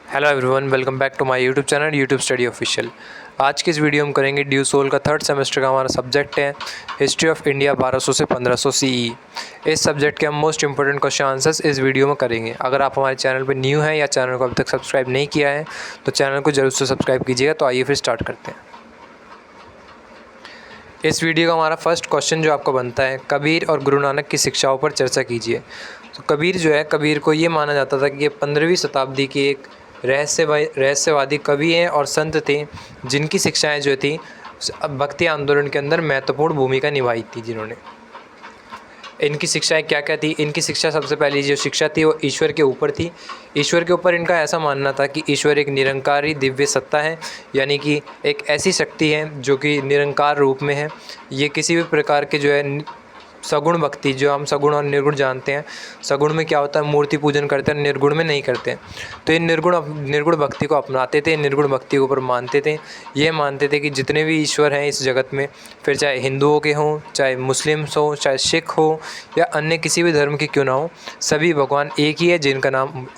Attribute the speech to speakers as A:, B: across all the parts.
A: Hello everyone, welcome back to my YouTube channel YouTube study official. आज की इस video में करेंगे ड्यू सोल का थर्ड सेमेस्टर का हमारा सब्जेक्ट है हिस्ट्री ऑफ इंडिया 1200 से 1500 सीई। इस सब्जेक्ट के हम मोस्ट इंपॉर्टेंट क्वेश्चन आंसर्स इस वीडियो में करेंगे। अगर आप हमारे चैनल पर न्यू हैं या चैनल को अभी तक सब्सक्राइब नहीं किया है तो चैनल को जरूर से सब्सक्राइब कीजिएगा। तो आइए फिर स्टार्ट करते हैं। इस वीडियो का हमारा फर्स्ट क्वेश्चन जो आपको बनता है, कबीर और गुरु नानक की शिक्षाओं पर चर्चा कीजिए। तो कबीर को ये माना जाता था कि ये 15वीं शताब्दी की एक रहस्यवादी कवि हैं और संत थे, जिनकी शिक्षाएं जो थी भक्ति आंदोलन के अंदर महत्वपूर्ण भूमिका निभाई थी। जिन्होंने इनकी शिक्षाएं क्या क्या थी? इनकी शिक्षा, सबसे पहली जो शिक्षा थी वो ईश्वर के ऊपर थी। ईश्वर के ऊपर इनका ऐसा मानना था कि ईश्वर एक निरंकारी दिव्य सत्ता है, यानी कि एक ऐसी शक्ति है जो कि निरंकार रूप में है। ये किसी भी प्रकार के जो है सगुण भक्ति, जो हम सगुण और निर्गुण जानते हैं, सगुण में क्या होता है, मूर्ति पूजन करते हैं, निर्गुण में नहीं करते हैं। तो ये निर्गुण भक्ति को अपनाते थे, निर्गुण भक्ति के ऊपर मानते थे। ये मानते थे कि जितने भी ईश्वर हैं इस जगत में, फिर चाहे हिंदुओं के हों, चाहे मुस्लिम्स हों, चाहे सिख हो या अन्य किसी भी धर्म के क्यों ना हो, सभी भगवान एक ही है, जिनका नाम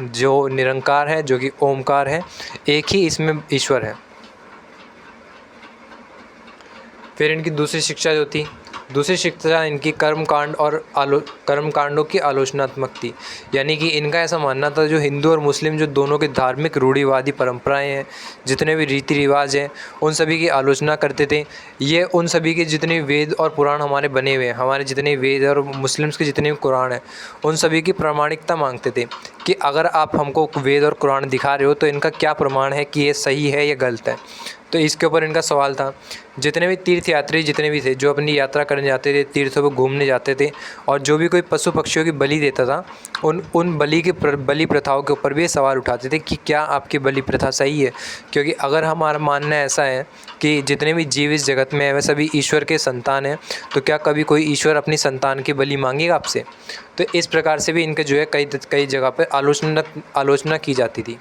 A: जो निरंकार है, जो कि ओमकार है। एक ही इसमें ईश्वर है। फिर इनकी दूसरी शिक्षा इनकी कर्मकांडों की आलोचनात्मक थी। यानी कि इनका ऐसा मानना था, जो हिंदू और मुस्लिम जो दोनों के धार्मिक रूढ़िवादी परंपराएं हैं, जितने भी रीति रिवाज हैं, उन सभी की आलोचना करते थे। ये उन सभी के जितने वेद और पुराण हमारे बने हुए हैं, हमारे जितने वेद और मुस्लिम्स के जितने भी कुरान हैं, उन सभी की प्रामाणिकता मांगते थे कि अगर आप हमको वेद और कुरान दिखा रहे हो तो इनका क्या प्रमाण है कि ये सही है या गलत है। तो इसके ऊपर इनका सवाल था। जितने भी तीर्थयात्री जितने भी थे, जो अपनी यात्रा करने जाते थे, तीर्थों पर घूमने जाते थे, और जो भी कोई पशु पक्षियों की बलि देता था, उन बलि प्रथाओं के ऊपर भी ये सवाल उठाते थे कि क्या आपकी बलि प्रथा सही है। क्योंकि अगर हमारा मानना ऐसा है कि जितने भी जीव इस जगत में है वे सभी ईश्वर के संतान हैं, तो क्या कभी कोई ईश्वर अपनी संतान की बलि मांगेगा आपसे? तो इस प्रकार से भी इनके जो है कई जगह पर आलोचना की जाती थी।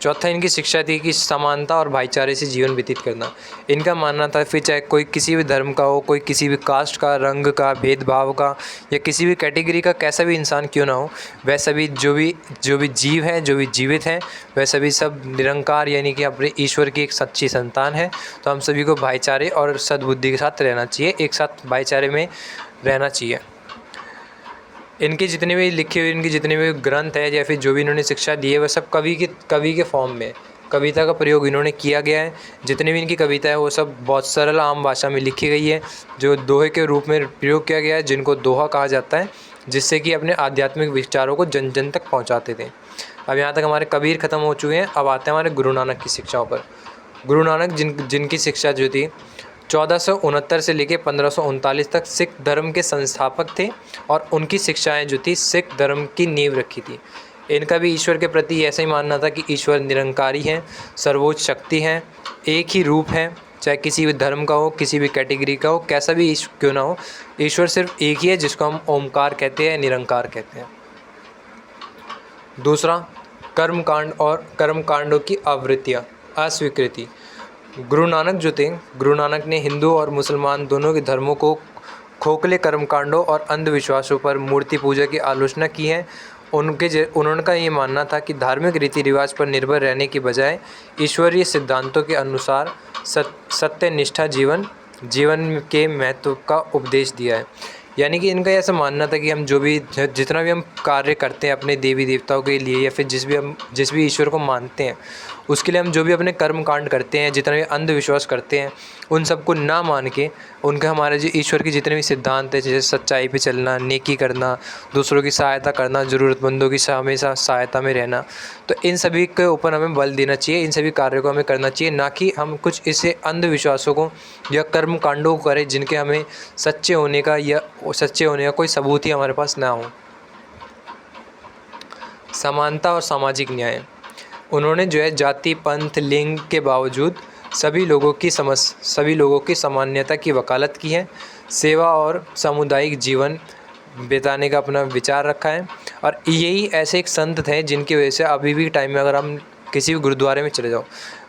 A: चौथा इनकी शिक्षा थी कि समानता और भाईचारे से जीवन व्यतीत करना। इनका मानना था, फिर चाहे कोई किसी भी धर्म का हो, कोई किसी भी कास्ट का, रंग का, भेदभाव का, या किसी भी कैटेगरी का कैसा भी इंसान क्यों ना हो, वह सभी जो भी जीव हैं, जो भी जीवित हैं, वह सभी सब निरंकार यानी कि अपने ईश्वर की एक सच्ची संतान है। तो हम सभी को भाईचारे और सद्बुद्धि के साथ रहना चाहिए, एक साथ भाईचारे में रहना चाहिए। इनके जितने भी लिखे हुए इनके जितने भी ग्रंथ है या फिर जो भी इन्होंने शिक्षा दी है, वह सब कवि के फॉर्म में, कविता का प्रयोग इन्होंने किया गया है। जितने भी इनकी कविता है वो सब बहुत सरल आम भाषा में लिखी गई है, जो दोहे के रूप में प्रयोग किया गया है, जिनको दोहा कहा जाता है, जिससे कि अपने आध्यात्मिक विचारों को जन जन तक पहुँचाते थे। अब यहाँ तक हमारे कबीर ख़त्म हो चुके हैं। अब आते हैं हमारे गुरु नानक की शिक्षाओं पर। गुरु नानक जिनकी शिक्षा जो थी 1469 से लेकर 1539 तक सिख धर्म के संस्थापक थे, और उनकी शिक्षाएं जो थी सिख धर्म की नींव रखी थी। इनका भी ईश्वर के प्रति ऐसा ही मानना था कि ईश्वर निरंकारी है, सर्वोच्च शक्ति है, एक ही रूप है, चाहे किसी भी धर्म का हो, किसी भी कैटेगरी का हो, कैसा भी क्यों ना हो, ईश्वर सिर्फ एक ही है, जिसको हम ओमकार कहते हैं, निरंकार कहते हैं। दूसरा, कर्मकांडों की आवृत्तियाँ, अस्वीकृति। गुरु नानक ने हिंदू और मुसलमान दोनों के धर्मों को खोखले कर्मकांडों और अंधविश्वासों पर मूर्ति पूजा की आलोचना की है। उनका ये मानना था कि धार्मिक रीति रिवाज पर निर्भर रहने की बजाय ईश्वरीय सिद्धांतों के अनुसार सत्यनिष्ठा जीवन के महत्व का उपदेश दिया है। यानी कि इनका ऐसा मानना था कि हम जितना भी हम कार्य करते हैं अपने देवी देवताओं के लिए, या फिर जिस भी ईश्वर को मानते हैं, उसके लिए हम जो भी अपने कर्म कांड करते हैं, जितना भी अंधविश्वास करते हैं, उन सबको ना मान के उनके हमारे जो ईश्वर के जितने भी सिद्धांत हैं, जैसे सच्चाई पे चलना, नेकी करना, दूसरों की सहायता करना, ज़रूरतमंदों की हमेशा सहायता में रहना, तो इन सभी के ऊपर हमें बल देना चाहिए, इन सभी कार्यों को हमें करना चाहिए, ना कि हम कुछ ऐसे अंधविश्वासों को या कर्म कांडों को करें जिनके हमें सच्चे होने का कोई सबूत ही हमारे पास ना हो। समानता और सामाजिक न्याय। उन्होंने जो है जाति, पंथ, लिंग के बावजूद सभी लोगों की सामान्यता की वकालत की है। सेवा और सामुदायिक जीवन बिताने का अपना विचार रखा है। और यही ऐसे एक संत थे जिनकी वजह से अभी भी टाइम में अगर हम किसी भी गुरुद्वारे में चले जाओ,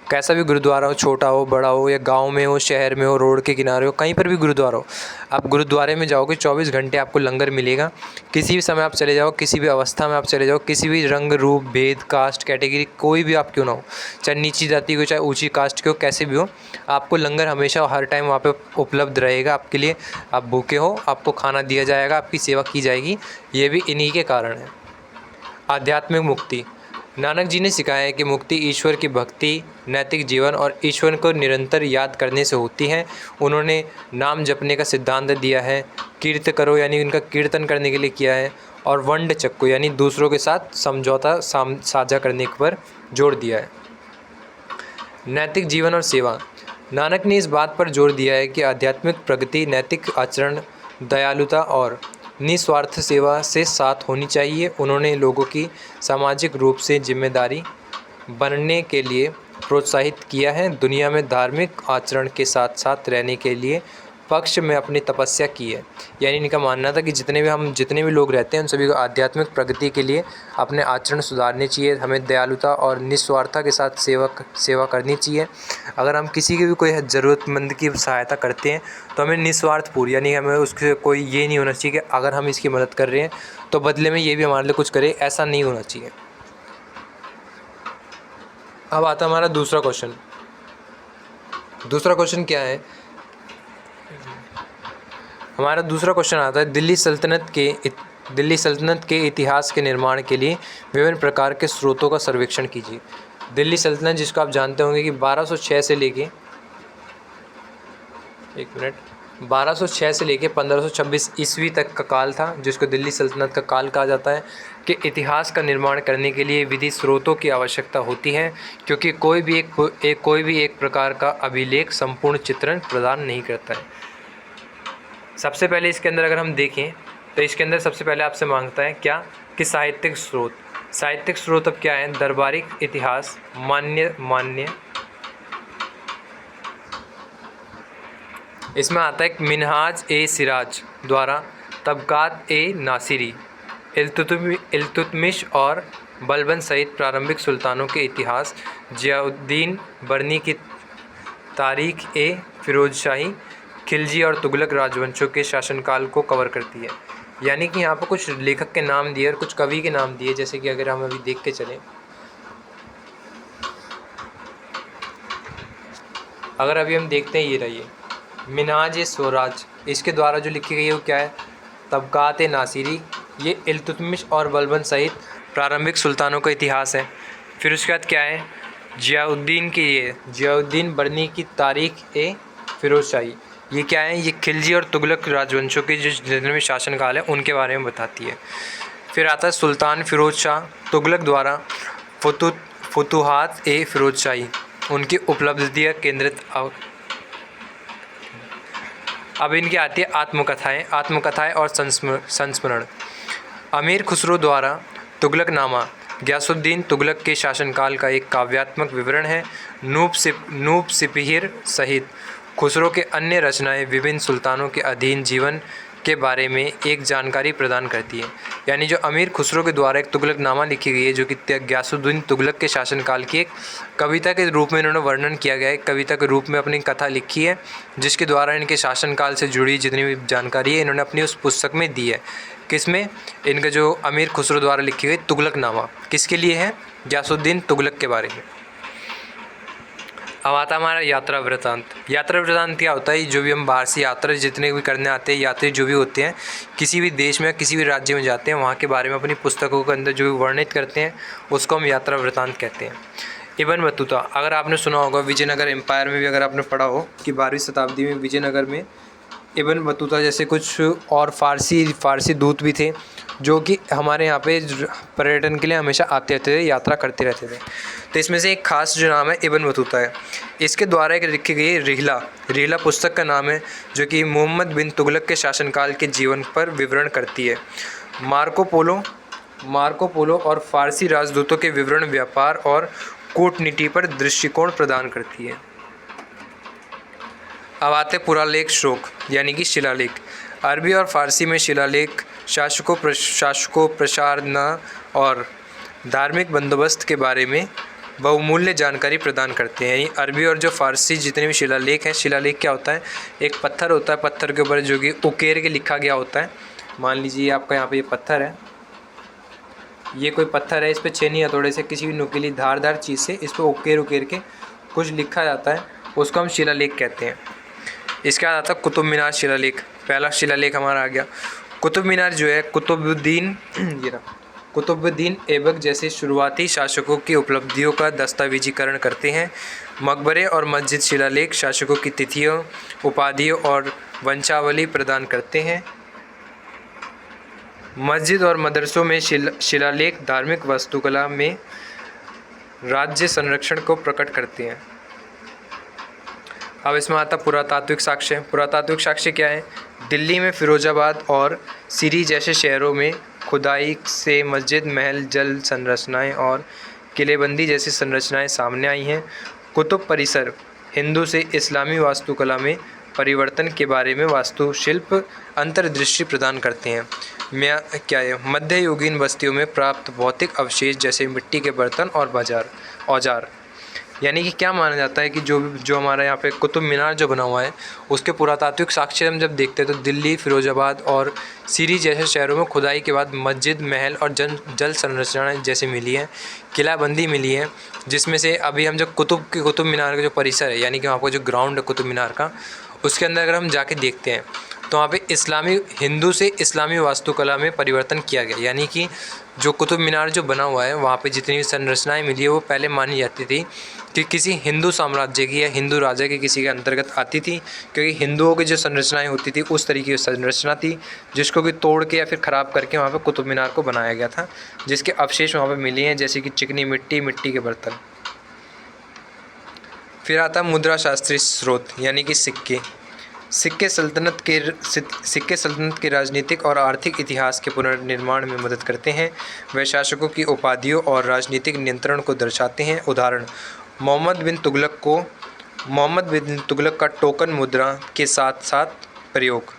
A: कैसा भी गुरुद्वारा हो, छोटा हो बड़ा हो, या गांव में हो, शहर में हो, रोड के किनारे हो, कहीं पर भी गुरुद्वारा हो, आप गुरुद्वारे में जाओगे 24 घंटे आपको लंगर मिलेगा। किसी भी समय आप चले जाओ, किसी भी अवस्था में आप चले जाओ, किसी भी रंग रूप भेद कास्ट कैटेगरी कोई भी आप क्यों ना हो, चाहे नीची जाति के हो चाहे ऊँची कास्ट के हो, कैसे भी हो, आपको लंगर हमेशा हर टाइम वहाँ पर उपलब्ध रहेगा आपके लिए। आप भूखे हो आपको खाना दिया जाएगा, आपकी सेवा की जाएगी। ये भी इन्हीं के कारण है। आध्यात्मिक मुक्ति। नानक जी ने सिखाया है कि मुक्ति ईश्वर की भक्ति, नैतिक जीवन और ईश्वर को निरंतर याद करने से होती है। उन्होंने नाम जपने का सिद्धांत दिया है, कीर्त करो यानी उनका कीर्तन करने के लिए किया है, और वंड चक्को यानी दूसरों के साथ समझौता साझा करने पर जोर दिया है। नैतिक जीवन और सेवा। नानक ने इस बात पर जोर दिया है कि आध्यात्मिक प्रगति नैतिक आचरण, दयालुता और निस्वार्थ सेवा से साथ होनी चाहिए। उन्होंने लोगों की सामाजिक रूप से जिम्मेदारी बनने के लिए प्रोत्साहित किया है। दुनिया में धार्मिक आचरण के साथ साथ रहने के लिए पक्ष में अपनी तपस्या की है। यानी इनका मानना था कि जितने भी लोग रहते हैं उन सभी को आध्यात्मिक प्रगति के लिए अपने आचरण सुधारने चाहिए। हमें दयालुता और निस्वार्थता के साथ सेवा करनी चाहिए। अगर हम किसी की भी कोई ज़रूरतमंद की सहायता करते हैं तो हमें निस्वार्थपूर्ण यानी हमें उसके कोई ये नहीं होना चाहिए कि अगर हम इसकी मदद कर रहे हैं तो बदले में ये भी हमारे लिए कुछ करे, ऐसा नहीं होना चाहिए। अब आता है हमारा दूसरा क्वेश्चन। दूसरा क्वेश्चन क्या है? हमारा दूसरा क्वेश्चन आता है दिल्ली सल्तनत के इतिहास के निर्माण के लिए विभिन्न प्रकार के स्रोतों का सर्वेक्षण कीजिए। दिल्ली सल्तनत जिसको आप जानते होंगे कि 1206 से लेके 1526 ईस्वी तक का काल था, जिसको दिल्ली सल्तनत का काल कहा जाता है। कि इतिहास का निर्माण करने के लिए विधि स्रोतों की आवश्यकता होती है, क्योंकि कोई भी एक प्रकार का अभिलेख संपूर्ण चित्रण प्रदान नहीं करता है। सबसे पहले इसके अंदर अगर हम देखें तो इसके अंदर सबसे पहले आपसे मांगता है क्या कि साहित्यिक स्रोत अब क्या है? दरबारिक इतिहास, मान्य इसमें आता है मिनहाज ए सिराज द्वारा तबकात ए नासिरी, इल्तुतमिश और बलबन सहित प्रारंभिक सुल्तानों के इतिहास, जियाउद्दीन बरनी की तारीख ए फिरोजशाही, खिलजी और तुगलक राजवंशों के शासनकाल को कवर करती है। यानी कि यहाँ पर कुछ लेखक के नाम दिए और कुछ कवि के नाम दिए। जैसे कि अगर हम अभी देख के चलें, अगर अभी हम देखते हैं ये रहिए मिनहाज स्वराज, इसके द्वारा जो लिखी गई है वो क्या है? तबकात नासिरी। ये इल्तुतमिश और बलबन सहित प्रारंभिक सुल्तानों का इतिहास है। फिर उसके बाद क्या है? जियाउद्दीन बरनी की तारीख ए फिरोजशाही, ये क्या है? ये खिलजी और तुगलक राजवंशों के जो जितने भी शासनकाल है उनके बारे में बताती है। फिर आता है सुल्तान फिरोज शाह तुगलक द्वारा फुतूहात ए फिरोजशाही, उनकी उपलब्धियाँ केंद्रित। अब इनकी आती है आत्मकथाएँ और संस्मरण। अमीर खुसरो द्वारा तुगलकनामा गयासुद्दीन तुगलक के शासनकाल का एक काव्यात्मक विवरण है। नूब सिपहिर सहित खुसरो के अन्य रचनाएं विभिन्न सुल्तानों के अधीन जीवन के बारे में एक जानकारी प्रदान करती है। यानी जो अमीर खुसरो के द्वारा एक तुगलकनामा लिखी गई है, जो कि गयासुद्दीन तुगलक के शासनकाल की एक कविता के रूप में इन्होंने वर्णन किया गया है, कविता के रूप में अपनी कथा लिखी है, जिसके द्वारा इनके शासनकाल से जुड़ी जितनी भी जानकारी है इन्होंने अपनी उस पुस्तक में दी है। किसमें? इनका जो अमीर खुसरो द्वारा लिखी गई तुगलकनामा किसके लिए है? गयासुद्दीन तुगलक के बारे में। अब आता हमारा यात्रा वृतांत। यात्रा वृतांत क्या होता है? जो भी हम बाहर से यात्रा जितने भी करने आते हैं, यात्री जो भी होते हैं, किसी भी देश में किसी भी राज्य में जाते हैं, वहाँ के बारे में अपनी पुस्तकों के अंदर जो भी वर्णित करते हैं उसको हम यात्रा वृतांत कहते हैं। इब्न बतूता, अगर आपने सुना होगा विजयनगर एम्पायर में भी अगर आपने पढ़ा हो कि 12वीं शताब्दी में विजयनगर में इब्न बतूता जैसे कुछ और फ़ारसी दूत भी थे जो कि हमारे यहाँ पे पर्यटन के लिए हमेशा आते रहते थे, यात्रा करते रहते थे। तो इसमें से एक ख़ास जो नाम है इब्न बतूता है। इसके द्वारा एक लिखी गई रिहला पुस्तक का नाम है, जो कि मोहम्मद बिन तुगलक के शासनकाल के जीवन पर विवरण करती है। मार्को पोलो और फ़ारसी राजदूतों के विवरण व्यापार और कूटनीति पर दृष्टिकोण प्रदान करती है। अब आते पुरालेख श्लोक यानी कि शिलालेख। अरबी और फ़ारसी में शिलालेख शासकों प्रसारना और धार्मिक बंदोबस्त के बारे में बहुमूल्य जानकारी प्रदान करते हैं। अरबी और जो फ़ारसी जितने भी शिलालेख हैं, शिलालेख क्या होता है, एक पत्थर होता है, पत्थर के ऊपर जो कि उकेर के लिखा गया होता है। मान लीजिए आपका यहाँ पे ये पत्थर है, ये कोई पत्थर है, इस पर छेनी हथौड़े से किसी भी नुकीली धारदार चीज़ से इस पर उकेर के कुछ लिखा जाता है, उसको हम शिलालेख कहते हैं। इसके बाद आता है कुतुब मीनार शिलालेख। पहला शिलालेख हमारा आ गया। कुतुब मीनार जो है कुतुबुद्दीन ऐबक जैसे शुरुआती शासकों की उपलब्धियों का दस्तावेजीकरण करते हैं। मकबरे और मस्जिद शिलालेख शासकों की तिथियों, उपाधियों और वंशावली प्रदान करते हैं। मस्जिद और मदरसों में शिलालेख धार्मिक वास्तुकला में राज्य संरक्षण को प्रकट करते हैं। अब इसमें आता पुरातात्विक साक्ष्य। पुरातात्विक साक्ष्य क्या है? दिल्ली में फिरोजाबाद और सिरी जैसे शहरों में खुदाई से मस्जिद, महल, जल संरचनाएं और किलेबंदी जैसी संरचनाएं सामने आई हैं। कुतुब परिसर हिंदू से इस्लामी वास्तुकला में परिवर्तन के बारे में वास्तुशिल्प अंतर्दृष्टि प्रदान करते हैं। मध्ययुगीन बस्तियों में प्राप्त भौतिक अवशेष जैसे मिट्टी के बर्तन और औजार, यानी कि क्या माना जाता है कि जो हमारा यहाँ पे कुतुब मीनार जो बना हुआ है, उसके पुरातात्विक साक्ष्य हम जब देखते हैं तो दिल्ली, फिरोजाबाद और सिरी जैसे शहरों में खुदाई के बाद मस्जिद, महल और जल संरचनाएं जैसे मिली हैं, किलाबंदी मिली है, जिसमें से अभी हम जो कुतुब मीनार का जो परिसर है, यानी कि वहाँ पर जो ग्राउंड है कुतुब मीनार का, उसके अंदर अगर हम जाके देखते हैं तो वहाँ पे हिंदू से इस्लामी वास्तुकला में परिवर्तन किया गया। यानी कि जो कुतुब मीनार जो बना हुआ है, वहाँ पे जितनी भी संरचनाएं मिली है वो पहले मानी जाती थी कि किसी हिंदू साम्राज्य की या हिंदू राजा के किसी के अंतर्गत आती थी, क्योंकि हिंदुओं की जो संरचनाएं होती थी उस तरीके की संरचना थी, जिसको कि तोड़ के या फिर ख़राब करके वहाँ पर कुतुब मीनार को बनाया गया था, जिसके अवशेष वहाँ पर मिले हैं, जैसे कि चिकनी मिट्टी, मिट्टी के बर्तन। फिर आता मुद्रा शास्त्रीय स्रोत, यानी कि सिक्के। सिक्के सल्तनत के राजनीतिक और आर्थिक इतिहास के पुनर्निर्माण में मदद करते हैं। वे शासकों की उपाधियों और राजनीतिक नियंत्रण को दर्शाते हैं। उदाहरण, मोहम्मद बिन तुगलक का टोकन मुद्रा के साथ साथ प्रयोग।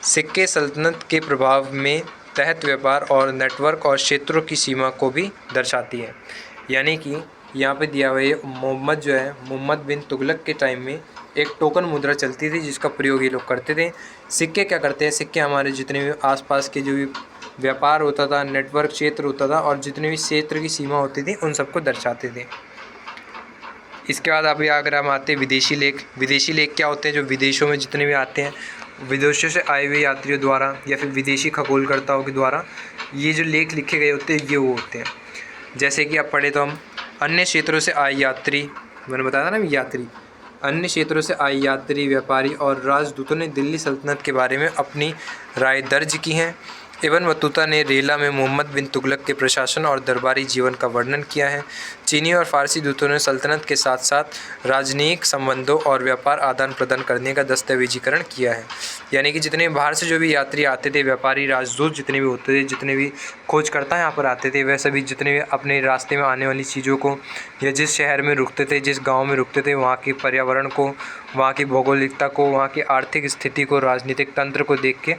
A: सिक्के सल्तनत के प्रभाव में तहत व्यापार और नेटवर्क और क्षेत्रों की सीमा को भी दर्शाती है। यानी कि यहाँ पे दिया हुआ है, मोहम्मद बिन तुगलक के टाइम में एक टोकन मुद्रा चलती थी जिसका प्रयोग ये लोग करते थे। सिक्के क्या करते हैं? सिक्के हमारे जितने भी आसपास के जो भी व्यापार होता था, नेटवर्क क्षेत्र होता था और जितने भी क्षेत्र की सीमा होती थी उन सबको दर्शाते थे। इसके बाद अभी अगर हम आते हैं विदेशी लेख। विदेशी लेख क्या होते हैं? जो विदेशों में जितने भी आते हैं, विदेशों से आए हुए यात्रियों द्वारा या फिर विदेशी खगोलकर्ताओं के द्वारा ये जो लेख लिखे गए होते हैं, ये वो होते हैं। जैसे कि अब पढ़े तो हम अन्य क्षेत्रों से आए यात्री, मैंने बताया था ना यात्री, अन्य क्षेत्रों से आए यात्री, व्यापारी और राजदूतों ने दिल्ली सल्तनत के बारे में अपनी राय दर्ज की हैं। इब्न बतूता ने रेला में मोहम्मद बिन तुगलक के प्रशासन और दरबारी जीवन का वर्णन किया है। चीनी और फ़ारसी दूतों ने सल्तनत के साथ साथ राजनयिक संबंधों और व्यापार आदान प्रदान करने का दस्तावेजीकरण किया है। यानी कि जितने बाहर से जो भी यात्री आते थे, व्यापारी, राजदूत जितने भी होते थे, जितने भी खोजकर्ता यहाँ पर आते थे, वह सभी जितने भी अपने रास्ते में आने वाली चीज़ों को या जिस शहर में रुकते थे, जिस गाँव में रुकते थे, वहाँ के पर्यावरण को, वहाँ की भौगोलिकता को, वहाँ की आर्थिक स्थिति को, राजनीतिक तंत्र को देख के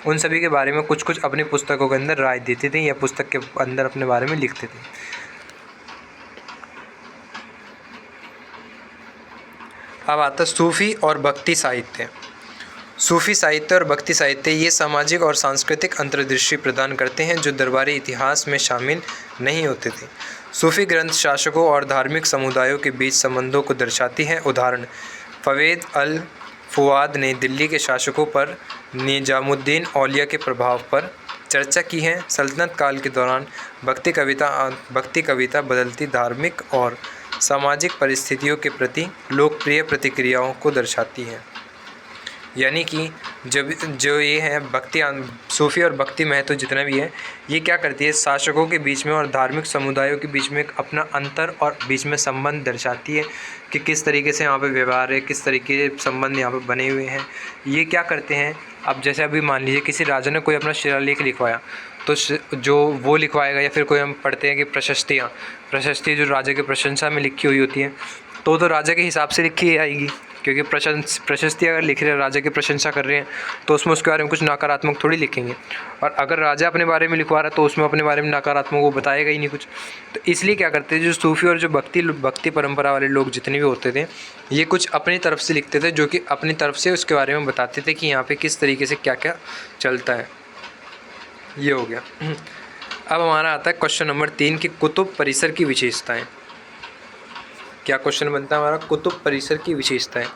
A: उन सभी के बारे में कुछ कुछ अपनी पुस्तकों के अंदर राय देते थे या पुस्तक के अंदर अपने बारे में लिखते थे। अब आता सूफ़ी और भक्ति साहित्य। सूफ़ी साहित्य और भक्ति साहित्य ये सामाजिक और सांस्कृतिक अंतर्दृष्टि प्रदान करते हैं जो दरबारी इतिहास में शामिल नहीं होते थे। सूफ़ी ग्रंथ शासकों और धार्मिक समुदायों के बीच संबंधों को दर्शाती हैं। उदाहरण, फवेद अल फुआद ने दिल्ली के शासकों पर निजामुद्दीन औलिया के प्रभाव पर चर्चा की है। सल्तनत काल के दौरान भक्ति कविता बदलती धार्मिक और सामाजिक परिस्थितियों के प्रति लोकप्रिय प्रतिक्रियाओं को दर्शाती है। यानी कि जो ये है भक्ति, सूफ़ी और भक्ति महत्व जितना भी है, ये क्या करती है? शासकों के बीच में और धार्मिक समुदायों के बीच में एक अपना अंतर और बीच में संबंध दर्शाती है कि किस तरीके से यहाँ पे व्यवहार है, किस तरीके के संबंध यहाँ पे बने हुए हैं। ये क्या करते हैं? अब जैसे अभी मान लीजिए किसी राजा ने कोई अपना शिलालेख लिखवाया, तो जो वो लिखवाएगा, या फिर कोई हम पढ़ते हैं कि प्रशस्ति जो राजा की प्रशंसा में लिखी हुई होती है, तो राजा के हिसाब से लिखी आएगी। क्योंकि प्रशस्ति अगर लिख रहे हैं, राजा की प्रशंसा कर रहे हैं, तो उसमें उसके बारे में कुछ नकारात्मक थोड़ी लिखेंगे। और अगर राजा अपने बारे में लिखवा रहा है तो उसमें अपने बारे में नकारात्मक वो बताएगा ही नहीं कुछ। तो इसलिए क्या करते थे जो सूफ़ी और जो भक्ति परंपरा वाले लोग जितने भी होते थे, ये कुछ अपनी तरफ से लिखते थे, जो कि अपनी तरफ से उसके बारे में बताते थे कि यहाँ पे किस तरीके से क्या क्या चलता है। ये हो गया। अब हमारा आता है क्वेश्चन नंबर 3 कि कुतुब परिसर की विशेषताएं। क्या क्वेश्चन बनता है हमारा? कुतुब परिसर की विशेषताएं।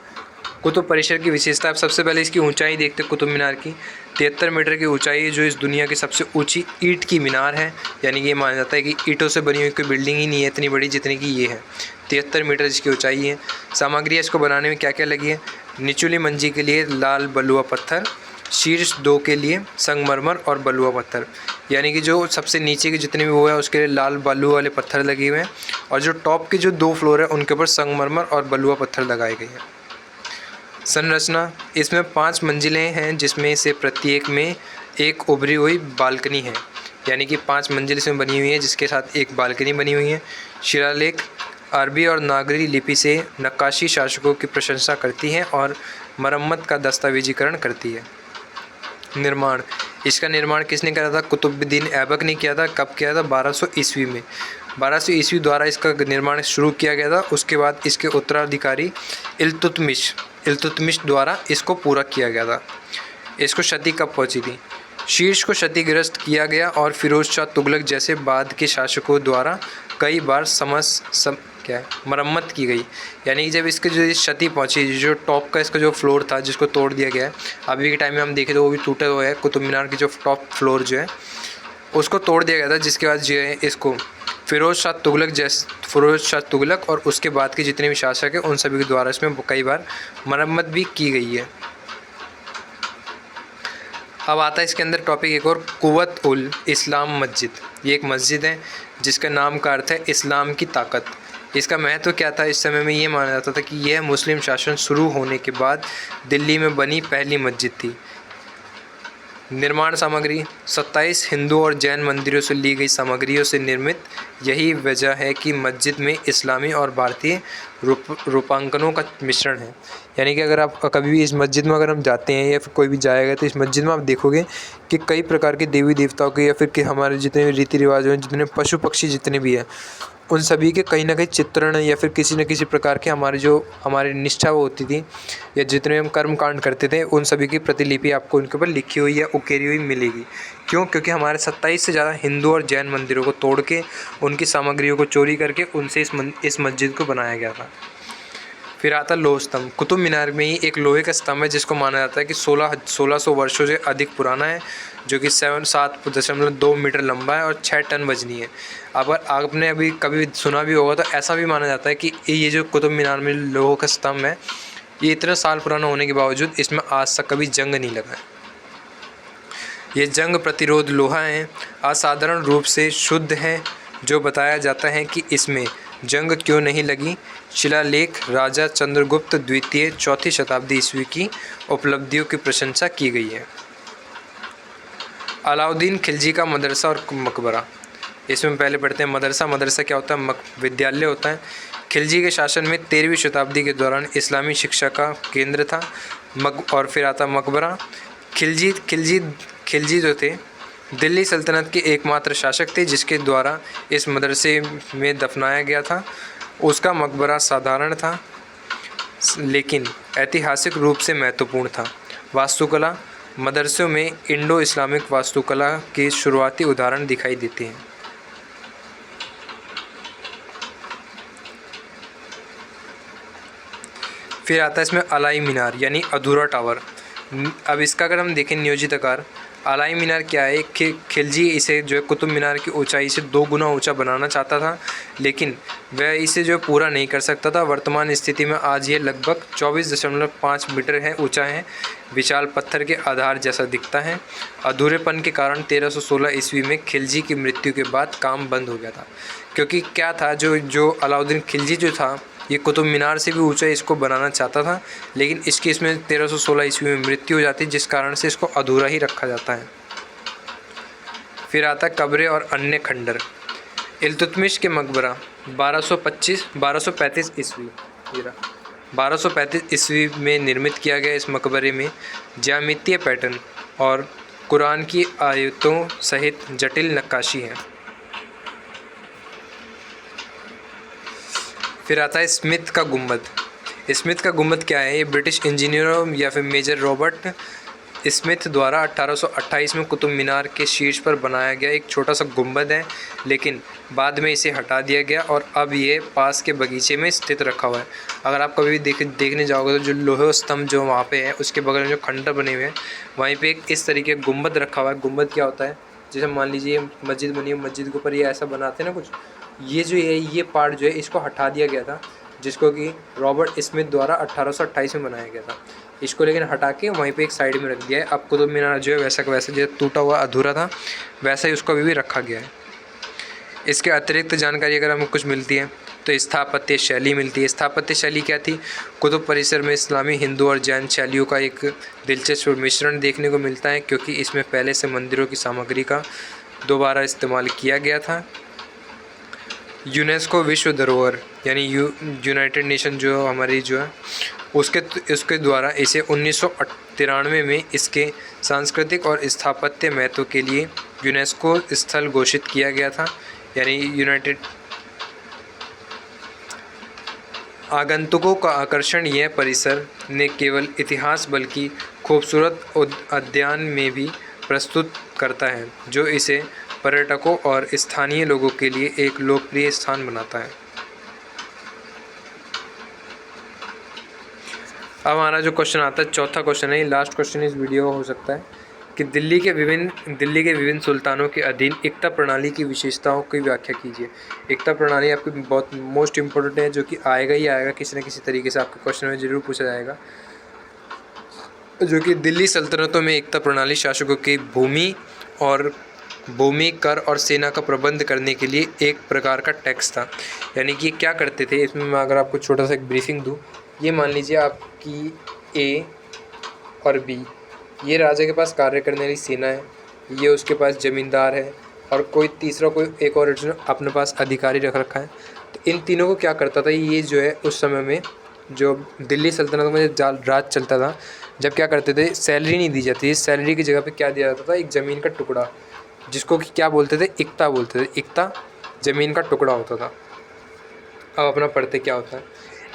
A: कुतुब परिसर की विशेषता, आप सबसे पहले इसकी ऊंचाई देखते हैं। कुतुब मीनार की 73 मीटर की ऊंचाई है, जो इस दुनिया की सबसे ऊंची ईंट की मीनार है। यानी कि ये माना जाता है कि ईंटों से बनी हुई कोई बिल्डिंग ही नहीं है इतनी बड़ी जितनी की ये है। 73 मीटर इसकी ऊंचाई है। सामग्री इसको बनाने में क्या क्या लगी है? निचली मंजिल के लिए लाल बलुआ पत्थर, शीर्ष 2 के लिए संगमरमर और बलुआ पत्थर। यानी कि जो सबसे नीचे के जितने भी वो है उसके लिए लाल बालू वाले पत्थर लगे हुए हैं, और जो टॉप के जो 2 फ्लोर है उनके ऊपर संगमरमर और बलुआ पत्थर लगाए गए हैं। संरचना, इसमें 5 मंजिलें हैं, जिसमें से प्रत्येक में एक उभरी हुई बालकनी है। यानी कि 5 मंजिल इसमें बनी हुई है, जिसके साथ एक बालकनी बनी हुई है। शिलालेख, अरबी और नागरी लिपि से नक्काशी शासकों की प्रशंसा करती है और मरम्मत का दस्तावेजीकरण करती है। निर्माण, इसका निर्माण किसने करा था? कुतुबुद्दीन ऐबक ने किया था। कब किया था? 1200 ईस्वी में। 1200 ईस्वी द्वारा इसका निर्माण शुरू किया गया था। उसके बाद इसके उत्तराधिकारी इल्तुतमिश द्वारा इसको पूरा किया गया था। इसको क्षति कब पहुंची थी? शीर्ष को क्षतिग्रस्त किया गया और फिरोज शाह तुगलक जैसे बाद के शासकों द्वारा कई बार मरम्मत की गई। यानी कि जब इसके जो क्षति पहुंची, जो टॉप का इसका जो फ्लोर था जिसको तोड़ दिया गया है, अभी के टाइम में हम देखें तो वो भी टूटा हुआ है। कुतुब मीनार की जो टॉप फ्लोर जो है उसको तोड़ दिया गया था, जिसके बाद जो है इसको फिरोज शाह तुगलक और उसके बाद के जितने भी शासक हैं उन सभी के द्वारा इसमें कई बार मरम्मत भी की गई है। अब आता है इसके अंदर टॉपिक एक और, कुव्वत उल इस्लाम मस्जिद। ये एक मस्जिद है जिसका नाम का अर्थ है इस्लाम की ताकत। इसका महत्व क्या था? इस समय में ये माना जाता था कि यह मुस्लिम शासन शुरू होने के बाद दिल्ली में बनी पहली मस्जिद थी। निर्माण सामग्री, 27 हिंदू और जैन मंदिरों से ली गई सामग्रियों से निर्मित। यही वजह है कि मस्जिद में इस्लामी और भारतीय रूपांकनों का मिश्रण है। यानी कि अगर आप कभी भी इस मस्जिद में अगर हम जाते हैं या फिर कोई भी जाएगा तो इस मस्जिद में आप देखोगे कि कई प्रकार के देवी देवताओं के या फिर कि हमारे जितने भी रीति रिवाज हैं, जितने पशु पक्षी जितने भी हैं, उन सभी के कहीं ना कहीं चित्रण या फिर किसी न किसी प्रकार के हमारी निष्ठा वो होती थी या जितने हम कर्म कांड करते थे उन सभी की प्रतिलिपि आपको उनके ऊपर लिखी हुई या उकेरी हुई मिलेगी। क्यों? क्योंकि हमारे 27 से ज़्यादा हिंदू और जैन मंदिरों को तोड़ के उनकी सामग्रियों को चोरी करके उनसे इस मस्जिद को बनाया गया था। फिर आता लोह स्तंभ। कुतुब मीनार में ही एक लोहे का स्तंभ है जिसको माना जाता है कि 1600 वर्षों से अधिक पुराना है, जो कि 7.2 मीटर लंबा है और 6 टन वजनी है। अगर आपने अभी कभी सुना भी होगा तो ऐसा भी माना जाता है कि ये जो कुतुब मीनार में लोहे का स्तंभ है, ये इतना साल पुराना होने के बावजूद इसमें आज तक कभी जंग नहीं लगा है। ये जंग प्रतिरोध लोहा है, असाधारण रूप से शुद्ध है, जो बताया जाता है कि इसमें जंग क्यों नहीं लगी। शिलालेख, राजा चंद्रगुप्त द्वितीय 4वीं शताब्दी ईस्वी की उपलब्धियों की प्रशंसा की गई है। अलाउद्दीन खिलजी का मदरसा और मकबरा। इसमें पहले पढ़ते हैं मदरसा। मदरसा क्या होता है? विद्यालय होता है। खिलजी के शासन में 13वीं शताब्दी के दौरान इस्लामी शिक्षा का केंद्र था। और फिर आता मकबरा। खिलजी जो थे दिल्ली सल्तनत के एकमात्र शासक थे जिसके द्वारा इस मदरसे में दफनाया गया था। उसका मकबरा साधारण था लेकिन ऐतिहासिक रूप से महत्वपूर्ण था। वास्तुकला, मदरसों में इंडो इस्लामिक वास्तुकला के शुरुआती उदाहरण दिखाई देते हैं। फिर आता है इसमें अलाई मीनार यानी अधूरा टावर। अब इसका अगर हम देखें नियोजित आकार, अलाई मीनार क्या है? खिलजी इसे जो है कुतुब मीनार की ऊंचाई से 2 गुना ऊंचा बनाना चाहता था, लेकिन वह इसे जो पूरा नहीं कर सकता था। वर्तमान स्थिति में आज ये लगभग 24.5 मीटर है ऊंचा है। विशाल पत्थर के आधार जैसा दिखता है। अधूरेपन के कारण 1316 ईस्वी में खिलजी की मृत्यु के बाद काम बंद हो गया था। क्योंकि क्या था, जो अलाउद्दीन खिलजी जो था ये कुतुब मीनार से भी ऊंचा इसको बनाना चाहता था, लेकिन इसकी इसमें 1316 ईस्वी में मृत्यु हो जाती, जिस कारण से इसको अधूरा ही रखा जाता है। फिर आता है कब्रें और अन्य खंडर। इल्तुतमिश के मकबरा 1235 ईस्वी। 1235 ईस्वी में निर्मित किया गया। इस मकबरे में ज्यामितीय पैटर्न और कुरान की आयतों सहित जटिल नक्काशी है। फिर आता है स्मिथ का गुंबद। स्मिथ का गुंबद क्या है? ये ब्रिटिश इंजीनियरों या फिर मेजर रॉबर्ट स्मिथ द्वारा 1828 में कुतुब मीनार के शीर्ष पर बनाया गया एक छोटा सा गुंबद है, लेकिन बाद में इसे हटा दिया गया और अब ये पास के बगीचे में स्थित रखा हुआ है। अगर आप कभी भी देखने जाओगे तो जो लोहे स्तंभ जो वहाँ पे है उसके बगल में जो खंडर बने हुए हैं वहीं पे एक इस तरीके का गुंबद रखा हुआ है। गुंबद क्या होता है? जैसे मान लीजिए मस्जिद बनी है, मस्जिद के ऊपर ये ऐसा बनाते हैं ना कुछ, ये जो है ये पार्ट जो है इसको हटा दिया गया था, जिसको कि रॉबर्ट स्मिथ द्वारा 1828 में बनाया गया था। इसको लेकिन हटा के वहीं पे एक साइड में रख दिया है। अब कुतुब मीनार जो है वैसा का वैसा, जो टूटा हुआ अधूरा था वैसा ही उसको अभी भी रखा गया है। इसके अतिरिक्त जानकारी अगर हमें कुछ मिलती है तो स्थापत्य शैली मिलती है। स्थापत्य शैली क्या थी? कुतुब परिसर में इस्लामी, हिंदू और जैन शैलियों का एक दिलचस्प मिश्रण देखने को मिलता है, क्योंकि इसमें पहले से मंदिरों की सामग्री का दोबारा इस्तेमाल किया गया था। यूनेस्को विश्व धरोहर यानी यूनाइटेड नेशन जो हमारी जो है उसके द्वारा इसे 1993 में इसके सांस्कृतिक और स्थापत्य महत्व के लिए यूनेस्को स्थल घोषित किया गया था। यानी यूनाइटेड आगंतुकों का आकर्षण यह परिसर न केवल इतिहास बल्कि खूबसूरत अध्ययन में भी प्रस्तुत करता है, जो इसे पर्यटकों और स्थानीय लोगों के लिए एक लोकप्रिय स्थान बनाता है। अब हमारा जो क्वेश्चन आता है, चौथा क्वेश्चन है, लास्ट क्वेश्चन इस वीडियो हो सकता है कि दिल्ली के विभिन्न सुल्तानों के अधीन एकता प्रणाली की विशेषताओं की व्याख्या कीजिए। एकता प्रणाली आपकी बहुत मोस्ट इम्पोर्टेंट है, जो कि आएगा ही आएगा, किसी न किसी तरीके से आपके क्वेश्चन में ज़रूर पूछा जाएगा। जो कि दिल्ली सल्तनतों में एकता प्रणाली शासकों की भूमि, कर और सेना का प्रबंध करने के लिए एक प्रकार का टैक्स था। यानी कि क्या करते थे, इसमें मैं अगर आपको छोटा सा एक ब्रीफिंग दूँ, ये मान लीजिए आपकी ए और बी, ये राजा के पास कार्य करने वाली सेना है, ये उसके पास ज़मींदार है और कोई तीसरा कोई एक और अपने पास अधिकारी रख रखा है। तो इन तीनों को क्या करता था, ये जो है उस समय में जो दिल्ली सल्तनत में जब राज चलता था, जब क्या करते थे, सैलरी नहीं दी जाती, इस सैलरी की जगह पे क्या दिया जाता था, एक ज़मीन का टुकड़ा, जिसको कि क्या बोलते थे, इक्ता बोलते थे। इक्ता ज़मीन का टुकड़ा होता था। अब अपना पढ़ते क्या होता है,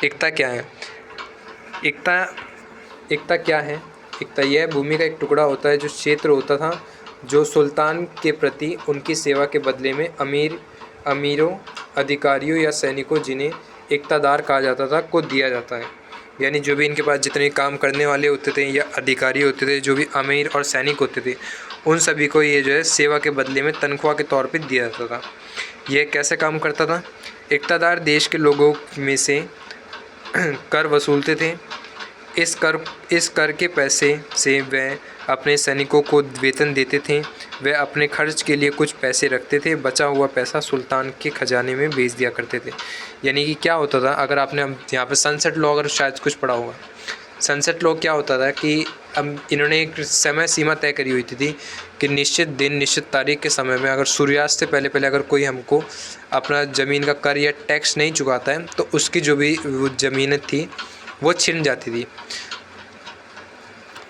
A: इक्ता क्या है। इक्ता क्या है? इक्ता यह भूमि का एक टुकड़ा होता है, जो क्षेत्र होता था जो सुल्तान के प्रति उनकी सेवा के बदले में अमीरों, अधिकारियों या सैनिकों, जिन्हें इक्तादार कहा जाता था, को दिया जाता है। यानी जो भी इनके पास जितने काम करने वाले होते थे या अधिकारी होते थे, जो भी अमीर और सैनिक होते थे, उन सभी को ये जो है सेवा के बदले में तनख्वाह के तौर पे दिया जाता था। यह कैसे काम करता था? इक्तादार देश के लोगों में से कर वसूलते थे। इस कर के पैसे से वह अपने सैनिकों को वेतन देते थे। वह अपने खर्च के लिए कुछ पैसे रखते थे, बचा हुआ पैसा सुल्तान के खजाने में भेज दिया करते थे। यानी कि क्या होता था, अगर आपने यहाँ पे सनसेट लॉ अगर शायद कुछ पढ़ा होगा, सनसेट लॉ क्या होता था कि अब इन्होंने एक समय सीमा तय करी हुई थी कि निश्चित दिन, निश्चित तारीख के समय में अगर सूर्यास्त से पहले पहले अगर कोई हमको अपना ज़मीन का कर या टैक्स नहीं चुकाता है, तो उसकी जो भी वो ज़मीनें थी वो छिन जाती थी।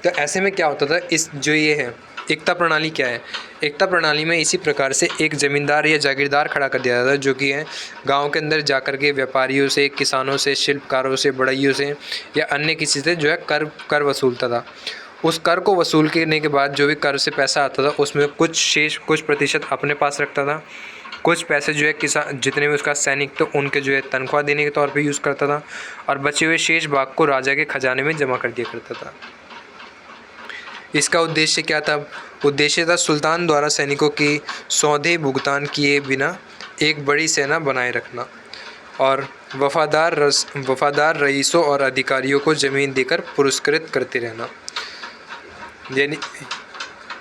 A: तो ऐसे में क्या होता था, इस जो ये है एकता प्रणाली क्या है, एकता प्रणाली में इसी प्रकार से एक ज़मींदार या जागीरदार खड़ा कर दिया जाता है, जो कि है गांव के अंदर जाकर के व्यापारियों से, किसानों से, शिल्पकारों से, बढ़इयों से या अन्य किसी से जो है कर वसूलता था। उस कर को वसूल करने के बाद जो भी कर से पैसा आता था, उसमें कुछ प्रतिशत अपने पास रखता था, कुछ पैसे जो है किसान, जितने भी उसका सैनिक तो उनके जो है तनख्वाह देने के तौर पे यूज़ करता था, और बचे हुए शेष भाग को राजा के खजाने में जमा कर दिया करता था। इसका उद्देश्य क्या था? उद्देश्य था सुल्तान द्वारा सैनिकों की सौदे भुगतान किए बिना एक बड़ी सेना बनाए रखना और वफादार रईसों और अधिकारियों को ज़मीन देकर पुरस्कृत करते रहना।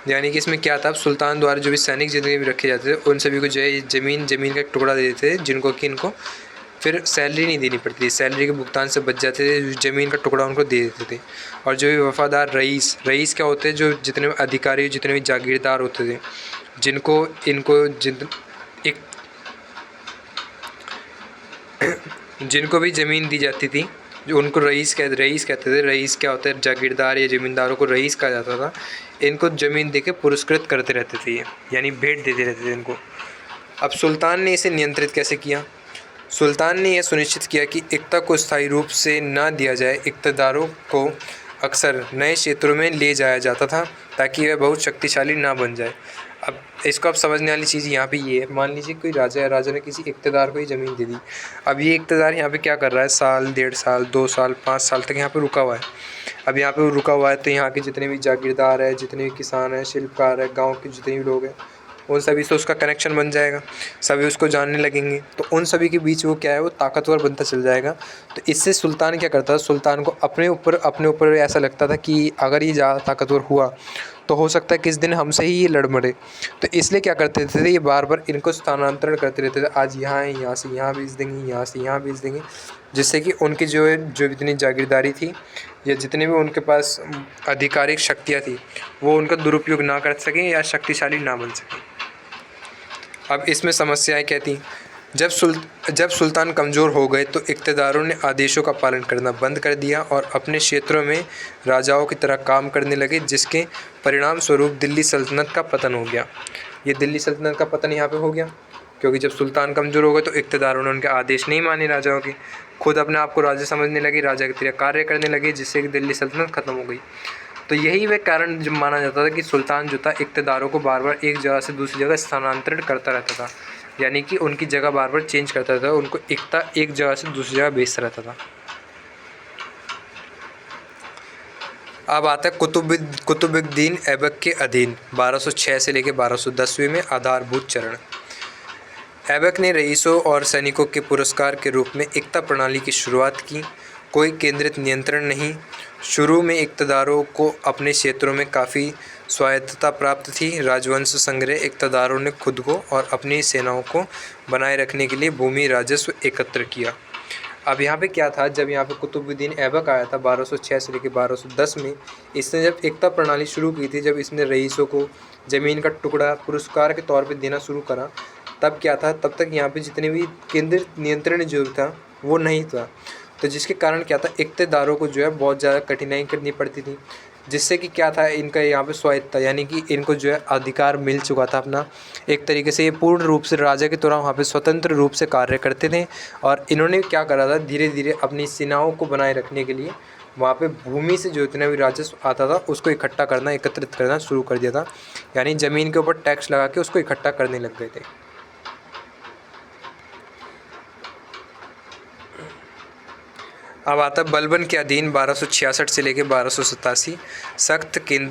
A: यानी कि इसमें क्या था, सुल्तान द्वारा जो भी सैनिक जितने भी रखे जाते थे, उन सभी को जो है ज़मीन का एक टुकड़ा दे देते थे, जिनको कि इनको फिर सैलरी नहीं देनी पड़ती थी, सैलरी के भुगतान से बच जाते थे, ज़मीन का टुकड़ा उनको दे देते थे। और जो भी वफादार रईस क्या होते हैं, जो जितने अधिकारी, जितने भी जागीरदार होते थे, जिनको भी ज़मीन दी जाती थी, जो उनको रईस कहते थे। रईस क्या होता है? जागीरदार या ज़मींदारों को रईस कहा जाता था। इनको ज़मीन देके पुरस्कृत करते रहते थे ये, यानी भेंट देते रहते थे इनको। अब सुल्तान ने इसे नियंत्रित कैसे किया? सुल्तान ने यह सुनिश्चित किया कि एकता को स्थायी रूप से न दिया जाए। इक़्तिदारों को अक्सर नए क्षेत्रों में ले जाया जाता था ताकि वह बहुत शक्तिशाली ना बन जाए। अब इसको आप समझने वाली चीज़ यहाँ पे ये है, मान लीजिए कोई राजा है, राजा ने किसी इक़्तिदार को ही ज़मीन दे दी। अब ये इक़्तिदार यहाँ पे क्या कर रहा है? साल, 1.5 साल, 2 साल, 5 साल तक यहाँ पे रुका हुआ है। अब यहाँ पे वो रुका हुआ है तो यहाँ के जितने भी जागीरदार हैं, जितने भी किसान हैं, शिल्पकार हैं, गाँव के जितने भी लोग हैं, उन सभी से उसका कनेक्शन बन जाएगा, सभी उसको जानने लगेंगे। तो उन सभी के बीच वो क्या है, वो ताकतवर बनता चल जाएगा। तो इससे सुल्तान क्या करता था? सुल्तान को अपने ऊपर ऐसा लगता था कि अगर ये ज़्यादा ताकतवर हुआ तो हो सकता है किस दिन हमसे ही ये लड़ मरे। तो इसलिए क्या करते थे, ये बार बार इनको स्थानांतरण करते रहते थे। आज यहाँ है, यहाँ से यहाँ भेज देंगे, यहाँ से यहाँ भेज देंगे, जिससे कि उनकी जो इतनी जागीरदारी थी या जितने भी उनके पास आधिकारिक शक्तियाँ थी, वो उनका दुरुपयोग ना कर सकें या शक्तिशाली ना बन सकें। अब इसमें समस्याएं क्या थी? जब सुल्तान कमज़ोर हो गए तो इक़्तिदारों ने आदेशों का पालन करना बंद कर दिया और अपने क्षेत्रों में राजाओं की तरह काम करने लगे, जिसके परिणाम स्वरूप दिल्ली सल्तनत का पतन हो गया। ये दिल्ली सल्तनत का पतन यहाँ पे हो गया क्योंकि जब सुल्तान कमज़ोर हो गए तो इक़्तिदारों ने उनके आदेश नहीं माने राजाओं के, खुद अपने आप को राजा समझने लगे, राजा की तरह कार्य करने लगे, जिससे कि दिल्ली सल्तनत ख़त्म हो गई। तो यही वह कारण जब माना जाता था कि सुल्तान जो था इक़्तिदारों को बार बार एक जगह से दूसरी जगह स्थानांतरित करता रहता था, यानी कि उनकी जगह बार बार चेंज करता रहता था, उनको एक जगह से दूसरी जगह भेजता रहता था। अब आता है कुतुबुद्दीन ऐबक के अधीन 1206 से लेकर 1210 में आधारभूत चरण। ऐबक ने रईसों और सैनिकों के पुरस्कार के रूप में एकता प्रणाली की शुरुआत की। कोई केंद्रित नियंत्रण नहीं। शुरू में इक़्तिदारों को अपने क्षेत्रों में काफ़ी स्वायत्तता प्राप्त थी। राजवंश संग्रह इक़्तिदारों ने खुद को और अपनी सेनाओं को बनाए रखने के लिए भूमि राजस्व एकत्र किया। अब यहाँ पे क्या था, जब यहाँ पे कुतुबुद्दीन ऐबक आया था 1206 से लेकर 1210 में, इसने जब एकता प्रणाली शुरू की थी, जब इसने रईसों को ज़मीन का टुकड़ा पुरस्कार के तौर पे देना शुरू करा, तब क्या था, तब तक यहाँ पे जितने भी केंद्रित नियंत्रण जो था वो नहीं था। तो जिसके कारण क्या था, इक़्तिदारों को जो है बहुत ज़्यादा कठिनाई करनी पड़ती थी, जिससे कि क्या था, इनका यहाँ पे स्वायत्तता यानी कि इनको जो है अधिकार मिल चुका था अपना। एक तरीके से ये पूर्ण रूप से राजा की तरह वहाँ पे स्वतंत्र रूप से कार्य करते थे। और इन्होंने क्या करा था, धीरे धीरे अपनी सेनाओं को बनाए रखने के लिए वहाँ पे भूमि से जो इतना भी राजस्व आता था उसको इकट्ठा करना, एकत्रित करना शुरू कर दिया था। यानी ज़मीन के ऊपर टैक्स लगा के उसको इकट्ठा करने लग गए थे। अब आता है बलबन के अधीन 1266 से लेकर 1287 सख्त केंद्र